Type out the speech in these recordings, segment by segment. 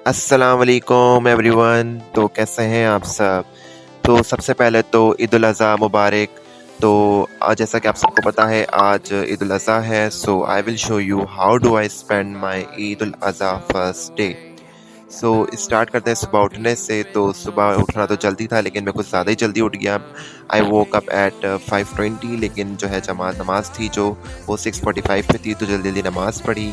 अस्सलाम वालेकुम एवरीवन। तो कैसे हैं आप सब? तो सबसे पहले तो ईद उल अज़हा मुबारक। तो जैसा कि आप सबको पता है आज ईद उल अज़हा है, so I will show you how do I spend my Eid ul Azha first day. So start करते हैं सुबह उठने से। तो सुबह उठना तो जल्दी था, लेकिन मैं कुछ ज़्यादा ही जल्दी उठ गया। आई वोक अप एट 5:20, लेकिन जो है जमात नमाज़ थी जो वो 6:45 पे थी, तो जल्दी जल्दी नमाज़ पढ़ी।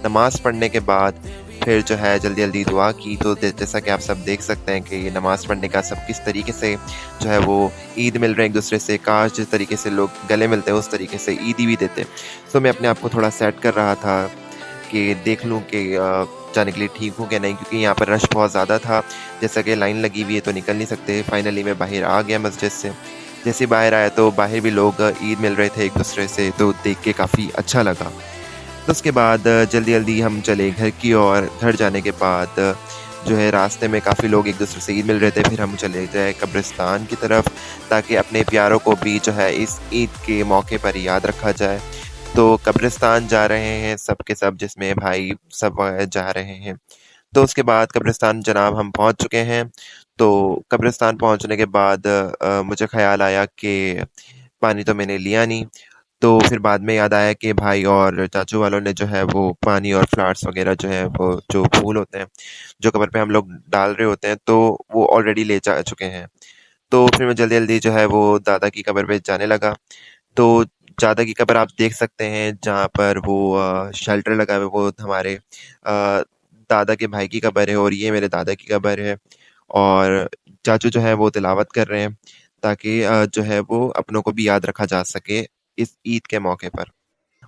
नमाज़ पढ़ने के बाद फिर जो है जल्दी जल्दी दुआ की। तो जैसा कि आप सब देख सकते हैं कि ये नमाज़ पढ़ने का सब किस तरीके से जो है वो ईद मिल रहे हैं एक दूसरे से। काश जिस तरीके से लोग गले मिलते हैं उस तरीके से ईदी भी देते। सो मैं अपने आप को थोड़ा सेट कर रहा था कि देख लूँ कि जाने के लिए ठीक हूँ क्या नहीं, क्योंकि यहाँ पर रश बहुत ज़्यादा था। जैसा कि लाइन लगी हुई है तो निकल नहीं सकते। फाइनली मैं बाहर आ गया मस्जिद से। जैसे बाहर आया तो बाहर भी लोग ईद मिल रहे थे एक दूसरे से, तो देख के काफ़ी अच्छा लगा। तो उसके बाद जल्दी जल्दी हम चले घर की ओर। घर जाने के बाद जो है रास्ते में काफ़ी लोग एक दूसरे से ईद मिल रहे थे। फिर हम चले गए कब्रिस्तान की तरफ, ताकि अपने प्यारों को भी जो है इस ईद के मौके पर याद रखा जाए। तो कब्रिस्तान जा रहे हैं सब के सब, जिसमें भाई सब जा रहे हैं। तो उसके बाद कब्रिस्तान जनाब हम पहुंच चुके हैं। तो कब्रिस्तान पहुंचने के बाद मुझे ख्याल आया कि पानी तो मैंने लिया नहीं। तो फिर बाद में याद आया कि भाई और चाचू वालों ने जो है वो पानी और फ्लावर्स वगैरह जो है वो जो फूल होते हैं जो कब्र पे हम लोग डाल रहे होते हैं, तो वो ऑलरेडी ले जा चुके हैं। तो फिर मैं जल्दी जल्दी जो है वो दादा की कब्र पे जाने लगा। तो दादा की कब्र आप देख सकते हैं जहाँ पर वो शेल्टर लगा हुआ है, वो हमारे दादा के भाई की कब्र है और ये मेरे दादा की कब्र है। और चाचू जो है वो तिलावत कर रहे हैं, ताकि जो है वो अपनों को भी याद रखा जा सके इस ईद के मौके पर।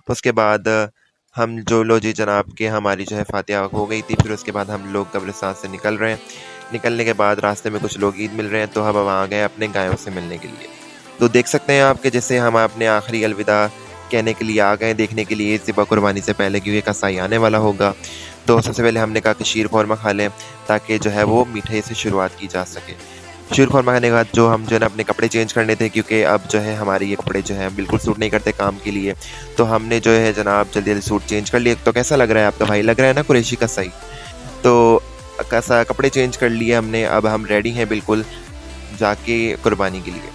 उसके बाद हम जो लो जी जनाब के हमारी जो है फातिहा हो गई थी। फिर उसके बाद हम लोग कब्रिस्तान से निकल रहे हैं। निकलने के बाद रास्ते में कुछ लोग ईद मिल रहे हैं, तो हम वहाँ गए अपने गायों से मिलने के लिए। तो देख सकते हैं आप कि जैसे हम अपने आखिरी अलविदा कहने के लिए आ गए, देखने के लिए ज़िबा कुर्बानी से पहले, क्योंकि कसाई आने वाला होगा। तो सबसे पहले हमने कहा कि शीर खौरमा खा लें, ताकि जो है वो मीठे से शुरुआत की जा सके। शीर खौरमा खाने के बाद जो हम जो है ना अपने कपड़े चेंज करने थे, क्योंकि अब जो है हमारे ये कपड़े जो हैं बिल्कुल सूट नहीं करते काम के लिए। तो हमने जो है जनाब जल्दी जल्दी सूट चेंज कर लिए। तो कैसा लग रहा है आपका भाई? लग रहा है ना कुरैशी कसाई? तो कैसा कपड़े चेंज कर लिए हमने। अब हम रेडी हैं बिल्कुल जाके कुर्बानी के लिए।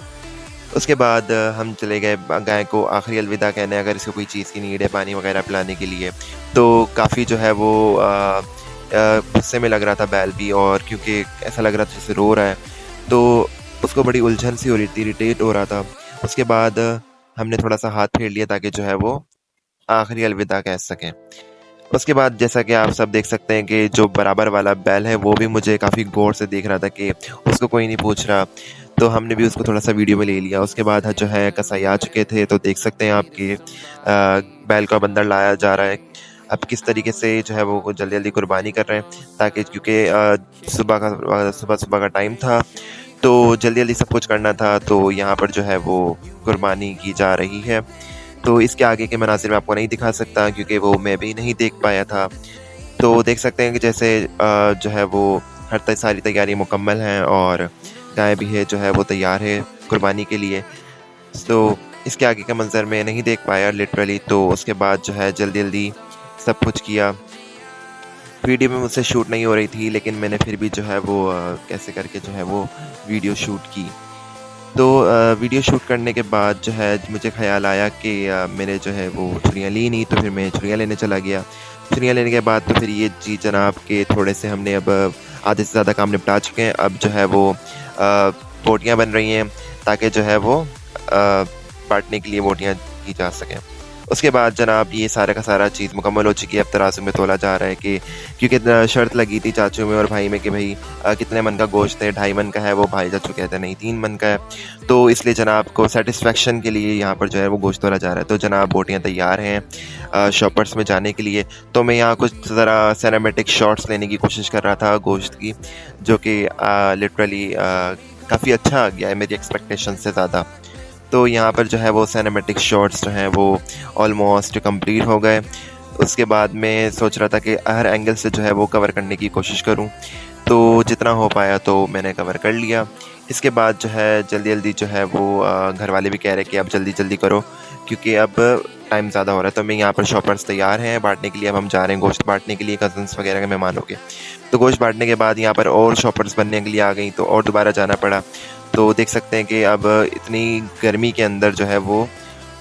उसके बाद हम चले गए गाय को आखिरी अलविदा कहने, अगर इसको कोई चीज़ की नीड है पानी वगैरह पिलाने के लिए। तो काफ़ी जो है वो गुस्से में लग रहा था बैल भी, और क्योंकि ऐसा लग रहा था जैसे रो रहा है, तो उसको बड़ी उलझन सी हो रही थी, इरिटेट हो रहा था। उसके बाद हमने थोड़ा सा हाथ फेर लिया ताकि जो है वो आखिरी अलविदा कह सकें। उसके बाद जैसा कि आप सब देख सकते हैं कि जो बराबर वाला बैल है वो भी मुझे काफ़ी गौर से देख रहा था कि उसको कोई नहीं पूछ रहा। तो हमने भी उसको थोड़ा सा वीडियो में ले लिया। उसके बाद जो है कसाई आ चुके थे, तो देख सकते हैं आप कि बैल का बंदर लाया जा रहा है। अब किस तरीके से जो है वो जल्दी जल्दी कुर्बानी कर रहे हैं, ताकि क्योंकि सुबह सुबह का टाइम था, तो जल्दी जल्दी सब कुछ करना था। तो यहाँ पर जो है वो कुर्बानी की जा रही है। तो इसके आगे के मनाज़िर मैं आपको नहीं दिखा सकता, क्योंकि वो मैं भी नहीं देख पाया था। तो देख सकते हैं कि जैसे जो है वो सारी तैयारी मुकम्मल हैं, और गाय भी है जो है वो तैयार है कुर्बानी के लिए। तो इसके आगे का मंज़र मैं नहीं देख पाया लिटरली। तो उसके बाद जो है जल्दी जल्दी सब कुछ किया। वीडियो में मुझसे शूट नहीं हो रही थी, लेकिन मैंने फिर भी जो है वो कैसे करके जो है वो वीडियो शूट की। तो वीडियो शूट करने के बाद जो है मुझे ख़्याल आया कि मैंने जो है वो छुरियाँ ली नहीं, तो फिर मैं छुरियाँ लेने चला गया। छुरियाँ लेने के बाद तो फिर ये जी जनाब के थोड़े से हमने अब आधे से ज़्यादा काम निपटा चुके हैं। अब जो है वो बोटियाँ बन रही हैं, ताकि जो है वो बांटने के लिए बोटियाँ की जा सकें। उसके बाद जनाब ये सारा का सारा चीज़ मुकम्मल हो चुकी है। अब तराजू में तोला जा रहा है कि क्योंकि शर्त लगी थी चाचू में और भाई में कि भाई कितने मन का गोश्त है। 2.5 मन का है, वो भाई चाचू कहते हैं नहीं 3 मन का है। तो इसलिए जनाब को सेटिस्फेक्शन के लिए यहाँ पर जो है वो गोश्त तोला जा रहा है। तो जनाब बोटियाँ तैयार हैं शॉपर्स में जाने के लिए। तो मैं यहाँ कुछ ज़रा सिनेमैटिक शॉट्स लेने की कोशिश कर रहा था गोश्त की, जो कि लिटरली काफ़ी अच्छा आ गया है मेरी एक्सपेक्टेशन से ज़्यादा। तो यहाँ पर जो है वो सिनेमैटिक शॉट्स जो हैं वो ऑलमोस्ट कंप्लीट हो गए। उसके बाद मैं सोच रहा था कि हर एंगल से जो है वो कवर करने की कोशिश करूँ, तो जितना हो पाया तो मैंने कवर कर लिया। इसके बाद जो है जल्दी जल्दी जो है वो घर वाले भी कह रहे कि अब जल्दी जल्दी करो, क्योंकि अब टाइम ज़्यादा हो रहा है। तो मैं यहाँ पर शॉपर्स तैयार हैं बाँटने के लिए। अब हम जा रहे हैं गोश्त बाँटने के लिए कज़न्स वगैरह के मेहमानों के। तो गोश्त बाँटने के बाद यहाँ पर और शॉपर्स बनने के लिए आ गई, तो और दोबारा जाना पड़ा। तो देख सकते हैं कि अब इतनी गर्मी के अंदर जो है वो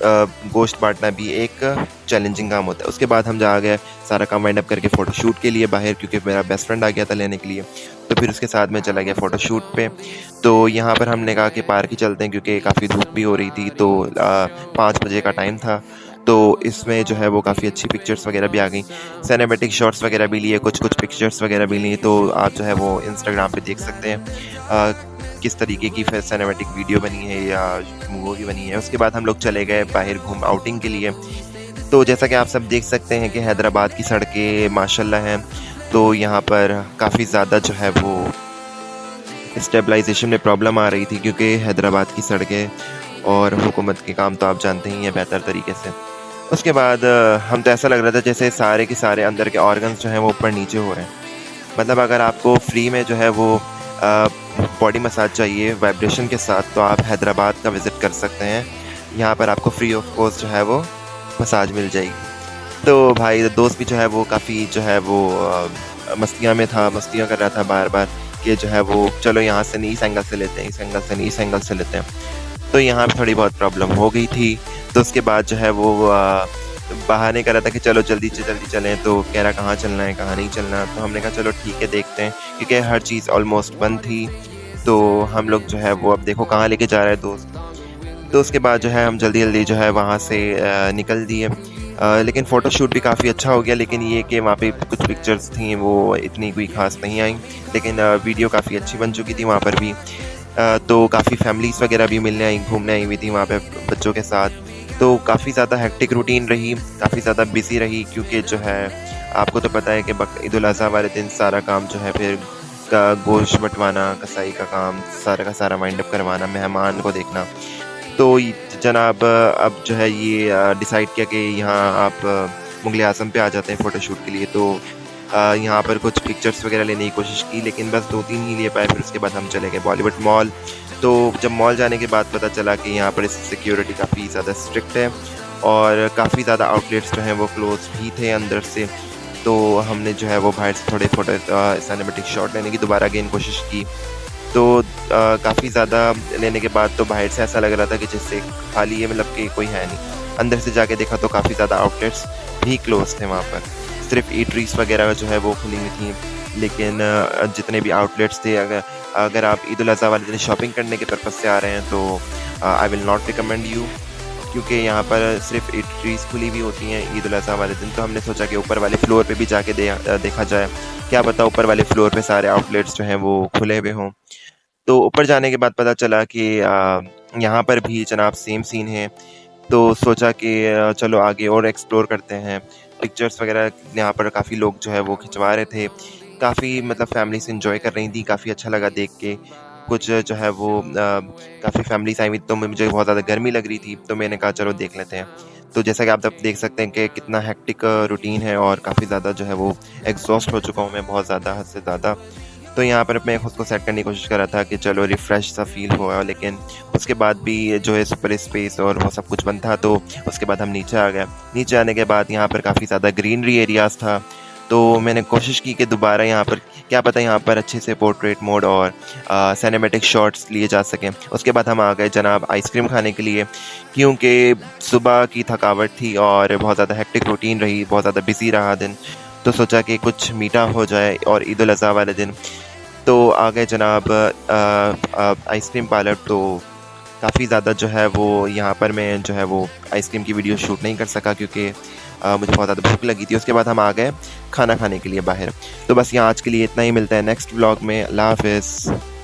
गोश्त बाँटना भी एक चैलेंजिंग काम होता है। उसके बाद हम जा गए सारा काम वाइंड अप करके फ़ोटोशूट के लिए बाहर, क्योंकि मेरा बेस्ट फ्रेंड आ गया था लेने के लिए। तो फिर उसके साथ में चला गया फ़ोटोशूट पे। तो यहाँ पर हमने कहा कि पार्क ही चलते हैं, क्योंकि काफ़ी धूप भी हो रही थी। तो 5 बजे का टाइम था। तो इसमें जो है वो काफ़ी अच्छी पिक्चर्स वगैरह भी आ गई, सिनेमैटिक शॉट्स वगैरह भी लिए, कुछ पिक्चर्स वगैरह भी ली। तो आप जो है वो इंस्टाग्राम पे देख सकते हैं किस तरीके की फिर सिनेमैटिक वीडियो बनी है या मूवी बनी है। उसके बाद हम लोग चले गए बाहर घूम आउटिंग के लिए। तो जैसा कि आप सब देख सकते हैं कि हैदराबाद की सड़कें माशाल्लाह हैं। तो यहाँ पर काफ़ी ज़्यादा जो है वो स्टेबलाइजेशन में प्रॉब्लम आ रही थी, क्योंकि हैदराबाद की सड़कें और हुकूमत के काम तो आप जानते ही हैं बेहतर तरीके से। उसके बाद हम तो ऐसा लग रहा था जैसे सारे के सारे अंदर के ऑर्गन्स जो हैं वो ऊपर नीचे हो रहे हैं। मतलब अगर आपको फ्री में जो है वो बॉडी मसाज चाहिए वाइब्रेशन के साथ, तो आप हैदराबाद का विज़िट कर सकते हैं। यहाँ पर आपको फ्री ऑफ कॉस्ट जो है वो मसाज मिल जाएगी। तो भाई दोस्त भी जो है वो काफ़ी जो है वो मस्तियाँ में था, मस्तियाँ कर रहा था बार बार कि जो है वो चलो यहाँ से नहीं, इस एंगल से लेते हैं, इस एंगल से नहीं, इस एंगल से लेते हैं। तो यहाँ पर थोड़ी बहुत प्रॉब्लम हो गई थी। तो उसके बाद जो है वो बहाने कर रहा था कि चलो जल्दी से जल्दी चलें। तो कह रहा कहाँ चलना है, कहाँ नहीं चलना। तो हमने कहा चलो ठीक है देखते हैं, क्योंकि हर चीज़ ऑलमोस्ट बंद थी। तो हम लोग जो है वो अब देखो कहाँ लेके जा रहा है दोस्त। तो उसके बाद जो है हम जल्दी जल्दी जो है वहाँ से निकल दिए। लेकिन फ़ोटोशूट भी काफ़ी अच्छा हो गया, लेकिन ये कि वहाँ पे कुछ पिक्चर्स थी वो इतनी कोई ख़ास नहीं आई, लेकिन वीडियो काफ़ी अच्छी बन चुकी थी वहाँ पर भी। तो काफ़ी फैमिलीज़ वगैरह भी मिलने आई, घूमने आई हुई थी वहाँ पे बच्चों के साथ। तो काफ़ी ज़्यादा हेक्टिक रूटीन रही, काफ़ी ज़्यादा बिज़ी रही, क्योंकि जो है आपको तो पता है कि ईद उल अज़हा वाले दिन सारा काम जो है फिर का गोश्त बँटवाना, कसाई का काम सारा का सारा वाइंड अप करवाना, मेहमान को देखना। तो जनाब अब जो है ये डिसाइड किया कि यहाँ आप मुग़ल आज़म पे आ जाते हैं फ़ोटोशूट के लिए। तो यहाँ पर कुछ पिक्चर्स वगैरह लेने की कोशिश की, लेकिन बस 2-3 ही ले पाए। फिर उसके बाद हम चले गए बॉलीवुड मॉल। तो जब मॉल जाने के बाद पता चला कि यहाँ पर सिक्योरिटी काफ़ी ज़्यादा स्ट्रिक्ट है और काफ़ी ज़्यादा आउटलेट्स जो हैं वो क्लोज भी थे अंदर से। तो हमने जो है वो बाहर से थोड़े फोटो सिनेमैटिक शॉट लेने की दोबारा अगेन कोशिश की। तो काफ़ी ज़्यादा लेने के बाद तो बाहर से ऐसा लग रहा था कि जैसे खाली है, मतलब कि कोई है नहीं। अंदर से जाके देखा तो काफ़ी ज़्यादा आउटलेट्स भी क्लोज थे वहाँ पर। सिर्फ ईटरीज वगैरह जो है वो खुली हुई थी, लेकिन जितने भी आउटलेट्स थे, अगर आप ईद उल अज़हा वाले दिन शॉपिंग करने के पर्पज़ से आ रहे हैं तो I will not recommend you, क्योंकि यहाँ पर सिर्फ ईटरीज खुली हुई होती हैं ईद उल अज़हा वाले दिन। तो हमने सोचा कि ऊपर वाले फ्लोर पे भी जाके देखा जाए, क्या पता ऊपर वाले फ्लोर पे सारे आउटलेट्स जो हैं वो खुले हुए हों। तो ऊपर जाने के बाद पता चला कि यहाँ पर भी जनाब सेम सीन है। तो सोचा कि चलो आगे और एक्सप्लोर करते हैं। पिक्चर्स वगैरह यहाँ पर काफ़ी लोग जो है वो खिंचवा रहे थे, काफ़ी मतलब फैमिलीज एंजॉय कर रही थी, काफ़ी अच्छा लगा देख के। कुछ जो है वो काफ़ी फैमिलीज आई हुई, तो मुझे बहुत ज़्यादा गर्मी लग रही थी, तो मैंने कहा चलो देख लेते हैं। तो जैसा कि आप तब देख सकते हैं कि कितना हेक्टिक रूटीन है और काफ़ी ज़्यादा जो है वो एग्जॉस्ट हो चुका हूँ मैं, बहुत ज़्यादा, हद से ज़्यादा। तो यहाँ पर मैं खुद को सेट करने की कोशिश कर रहा था कि चलो रिफ़्रेश सा फील हुआ, लेकिन उसके बाद भी जो है सुपर स्पेस और वो सब कुछ बंद था। तो उसके बाद हम नीचे आ गए। नीचे आने के बाद यहाँ पर काफ़ी ज़्यादा ग्रीनरी एरियाज़ था। तो मैंने कोशिश की कि दोबारा यहाँ पर क्या पता यहाँ पर अच्छे से पोर्ट्रेट मोड और सिनेमैटिक शॉट्स लिए जा सकें। उसके बाद हम आ गए जनाब आइसक्रीम खाने के लिए, क्योंकि सुबह की थकावट थी और बहुत ज़्यादा हेक्टिक रूटीन रही, बहुत ज़्यादा बिजी रहा दिन। तो सोचा कि कुछ मीठा हो जाए और ईद उल अज़हा वाले दिन। तो आ गए जनाब आइसक्रीम पार्लर। तो काफ़ी ज़्यादा जो है वो यहाँ पर मैं जो है वो आइसक्रीम की वीडियो शूट नहीं कर सका, क्योंकि मुझे बहुत ज़्यादा भूख लगी थी। उसके बाद हम आ गए खाना खाने के लिए बाहर। तो बस यहाँ आज के लिए इतना ही, मिलता है नेक्स्ट व्लॉग में। अल्लाह हाफ़िज़।